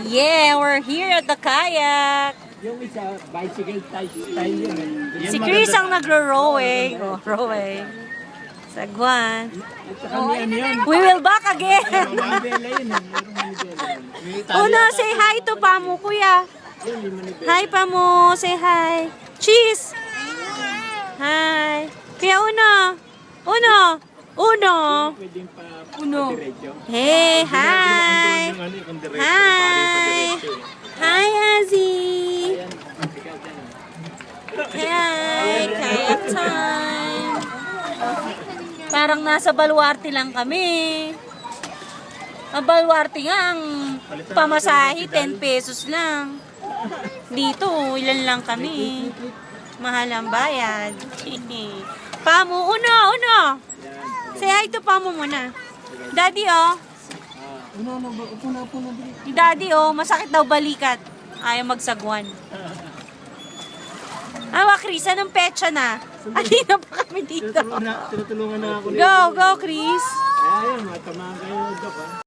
Yeah, we're here at the kayak. Yung isa, bicycle style yun. Si Chris ang nagro-rowing. Oh, rowing. Sagwan. At saka may ano yun. We will back again. Manibela yun. Merong manibela yun. Uno, say hi to Pamu, kuya. Yun, yung manibela. Hi, Pamu. Say hi. Cheese. Hi. Kuya Uno. Uno. Uno. Pwedeng pa Uno. diretso. Hey, hi. Yung ano, yung diretso. Hi. Hi, Azzy. Ayan, ikaw dyan. Hi, kayak time. Parang nasa Baluarte lang kami. Ang Baluarte nga, ang pamasahe, 10 pesos lang. Dito, ilan lang kami. Mahal ang bayad. Pamu, uno. Say hi to Pamu muna. Daddy, oh. Upo na. Daddy, oh, masakit daw balikat. Ayaw magsagwan. Chris, anong petsa na? Alina pa kami dito. Tinutulungan na ako. Go, Chris. Ayun, matamaan kayo, Dok.